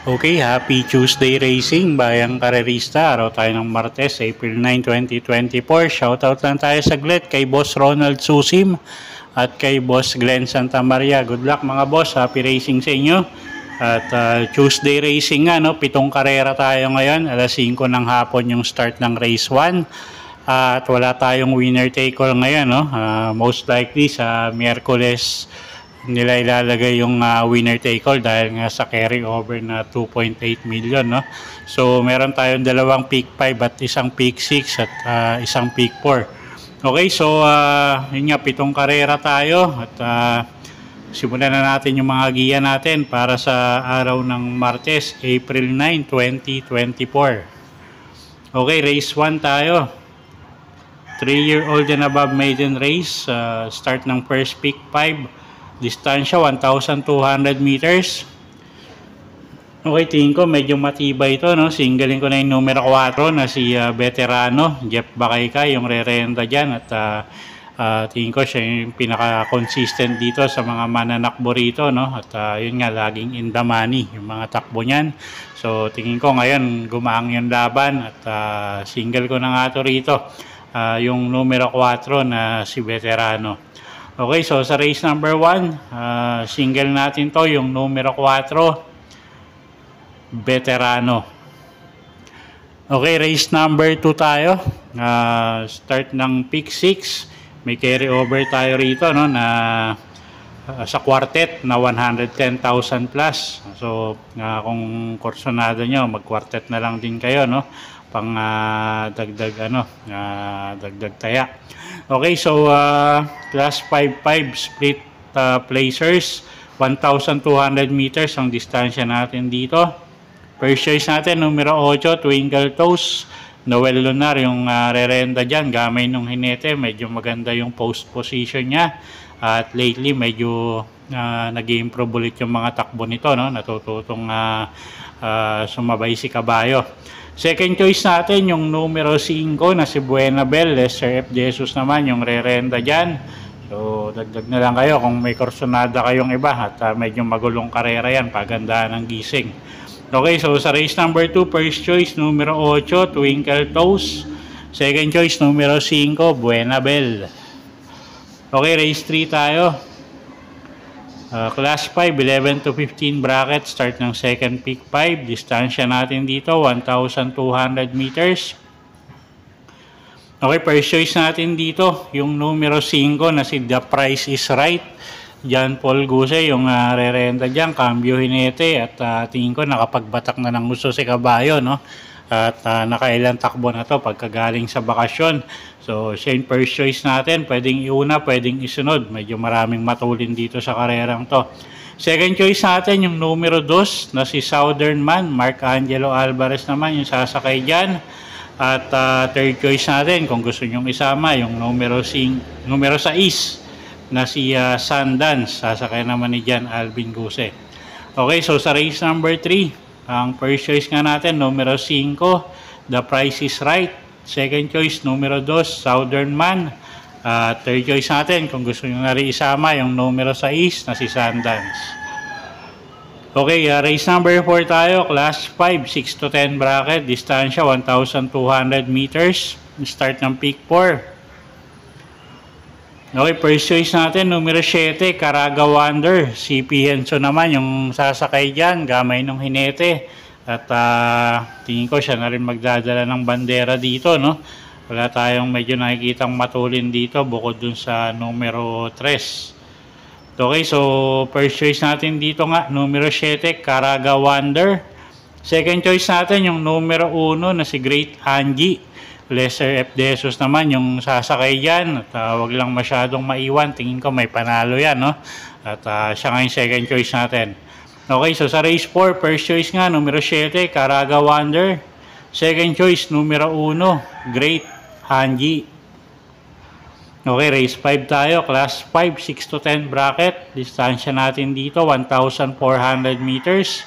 Okay, happy Tuesday Racing, bayang karerista. Araw tayo ng Martes, April 9, 2024. Shoutout lang tayo saglit kay Boss Ronald Susim at kay Boss Glenn Santamaria. Good luck mga boss, happy racing sa inyo. At Tuesday Racing nga, no? 7 karera tayo ngayon. Alas 5 ng hapon yung start ng race 1. At wala tayong winner take all ngayon, no? Most likely sa Miyerkules nila ilalagay yung winner take all dahil nga sa carry over na 2.8 million, no? So meron tayong dalawang peak 5 at isang peak 6 at isang peak 4. Okay, so yun nga, 7 karera tayo at simulan na natin yung mga giya natin para sa araw ng Martes, April 9, 2024. Okay, race 1 tayo. 3-year-old and above maiden race, start ng first peak 5. Distansya 1,200 meters. Okay, tingin ko medyo matibay ito, no? Singgalin ko na yung numero 4 na si veterano Jeff Bakayka, yung re-renta dyan. At tingin ko siya yung pinaka-consistent dito sa mga mananakbo rito, no? At yun nga, laging in the money yung mga takbo niyan. So tingin ko ngayon gumaang yung laban at single ko na nga ito rito, yung numero 4 na si veterano. Okay, so sa race number 1, single natin to yung numero 4, veterano. Okay, race number 2 tayo. Start ng pick 6. May carry over tayo rito, no, na sa quartet na 110,000 plus. So kung kursonado nyo, mag-quartet na lang din kayo, no, pang dagdag dagdag taya. Okay, so class 5-5 split placers, 1,200 meters ang distansya natin dito. First choice natin, numero 8, Twinkle Toes, Noel Lunar, yung re-renta dyan, gamay nung hinete, medyo maganda yung post position niya. At lately, medyo nag-improve ulit yung mga takbo nito, no? Natututong sumabay si Kabayo. Second choice natin, yung numero 5 na si Buenabel, Lester F. Jesus naman, yung re-renta dyan. So, dagdag na lang kayo kung may kursonada kayong iba at medyo magulong karera yan, pagandaan ng gising. Okay, so sa race number 2, first choice, numero 8, Twinkle Toes. Second choice, numero 5, Buenabel. Okay, race 3 tayo. Class 5, 11 to 15 bracket, start ng second peak 5. Distansya natin dito, 1,200 meters. Okay, first choice natin dito, yung numero 5 na si The Price is Right. John Paul Guse, yung re-renta dyan, cambio hinete. At tingin ko nakapagbatak na ng gusto si Kabayo, no? At nakailang takbo na to pagkagaling sa bakasyon. So, siya yung first choice natin. Pwedeng iuna, pwedeng isunod. Medyo maraming matulin dito sa karerang to. Second choice natin, yung numero 2 na si Southern Man, Mark Angelo Alvarez naman, yung sasakay dyan. At third choice natin, kung gusto nyong isama, yung numero 6 na si Sundance. Sasakay naman ni Jan Alvin Guse. Okay, so sa race number 3, ang first choice nga natin, numero 5, The Price is Right. Second choice, numero 2, Southern Man. Third choice natin, kung gusto nyo na rin isama, yung numero 6 na si Sundance. Okay, race number 4 tayo, class 5, 6 to 10 bracket, distansya 1,200 meters. Start ng peak 4. Okay, first choice natin, numero 7, Caraga Wonder. CP Henson naman, yung sasakay dyan, gamay nung hinete. At tingin ko siya na rin magdadala ng bandera dito, no? Wala tayong medyo nakikitang matulin dito bukod dun sa numero 3. Okay, so first choice natin dito nga, numero 7, Caraga Wonder. Second choice natin, yung numero 1 na si Great Angie. Lester F. Jesus naman, yung sasakay dyan. At wag lang masyadong maiwan. Tingin ko may panalo yan, no? At siya nga yung second choice natin. Okay, so sa race 4, first choice nga, numero 7, Caraga Wonder. Second choice, numero 1, Great Angie. Okay, race 5 tayo. Class 5, 6 to 10 bracket. Distansya natin dito, 1,400 meters.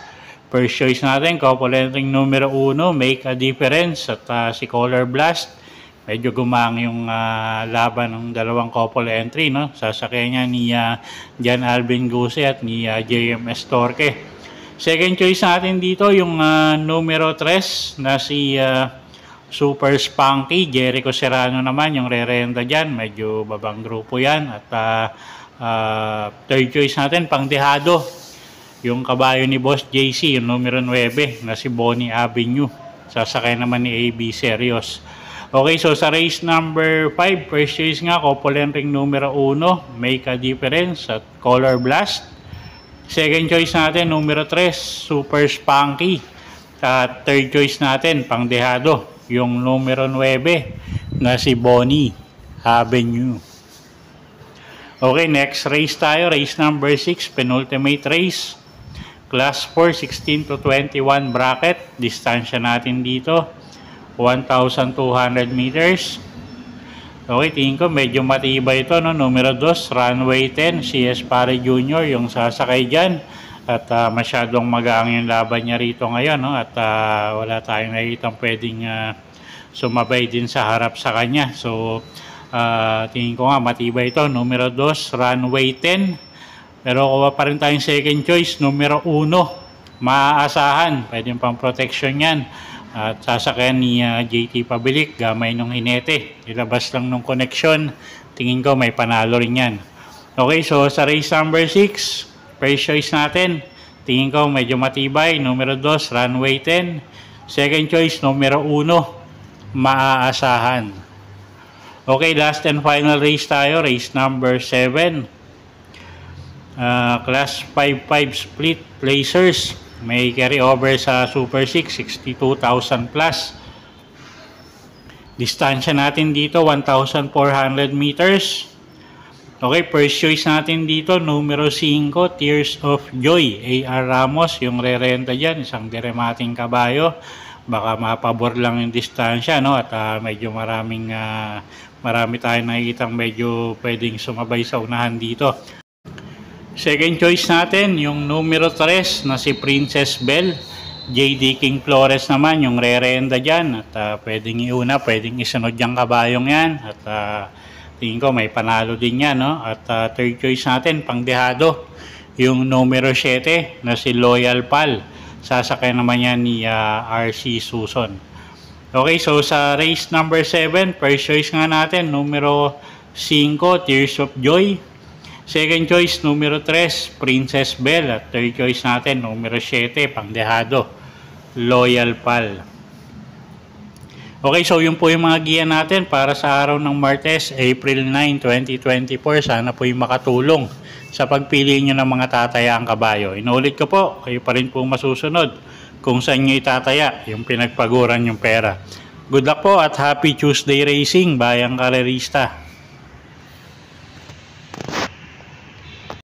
First choice natin, couple entering numero 1, Make a Difference. At si Color Blast. Medyo gumang yung laban ng dalawang couple entry, no? Sasakyan niya ni Jan Alvin Guse at ni JMS Torque. Second choice natin dito, yung numero 3 na si Super Spunky, Jericho Serrano naman, yung re-renta dyan. Medyo babang grupo yan. At third choice natin, pangdehado. Yung kabayo ni Boss JC, yung numero 9 na si Bonnie Avenue. Sasakay naman ni AB Serios. Okay, so sa race number 5, first choice nga, couple entering numero 1, Make a Difference at Color Blast. Second choice natin, numero 3, Super Spunky. At third choice natin, pangdehado, yung numero 9 na si Bonnie Avenue. Okay, next race tayo, race number 6, penultimate race. Class 4, 16 to 21 bracket. Distansya natin dito, 1,200 meters. Okay, tingin ko medyo matibay ito, no? Numero 2, runway 10, CS Pare Jr. yung sasakay dyan. At masyadong magaang yung laban niya rito ngayon, no? At wala tayong nakikitang pwedeng sumabay din sa harap sa kanya. So, tingin ko nga matibay ito. Numero 2, runway 10. Pero kuha pa rin tayong second choice, numero 1. Maaasahan, pwedeng pang protection yan. At sasakyan ni JT Pabilik, gamay nung hinete. Ilabas lang nung connection. Tingin ko may panalo rin yan. Okay, so sa race number 6, first choice natin, tingin ko medyo matibay, numero 2, runway 10. Second choice, numero 1, maaasahan. Okay, last and final race tayo, race number 7. Class 5-5 split placers. May carry over sa Super 6, 62,000 plus. Distansya natin dito, 1,400 meters. Okay, first choice natin dito, numero 5, Tears of Joy, AR Ramos, yung re-renta dyan, isang diremating kabayo. Baka mapabor lang yung distansya, no? At medyo marami tayong nakikitang medyo pwedeng sumabay sa unahan dito. Second choice natin, yung numero 3 na si Princess Belle, JD King Flores naman, yung re-renta dyan. At pwedeng iuna, pwedeng isunod yung kabayong yan. At tingin ko may panalo din yan, no? At third choice natin, pangdehado, yung numero 7 na si Loyal Pal. Sasakay naman yan ni RC Suson. Okay, so sa race number 7, first choice nga natin, numero 5, Tears of Joy. Second choice, numero 3, Princess Belle. At third choice natin, numero 7, pangdehado, Loyal Pal. Okay, so yun po yung mga giya natin para sa araw ng Martes, April 9, 2024. Sana po yung makatulong sa pagpili nyo ng mga tatayaang kabayo. Inulit ko po, kayo pa rin po masusunod kung saan nyo itataya yung pinagpaguran yung pera. Good luck po at happy Tuesday racing, bayang karerista.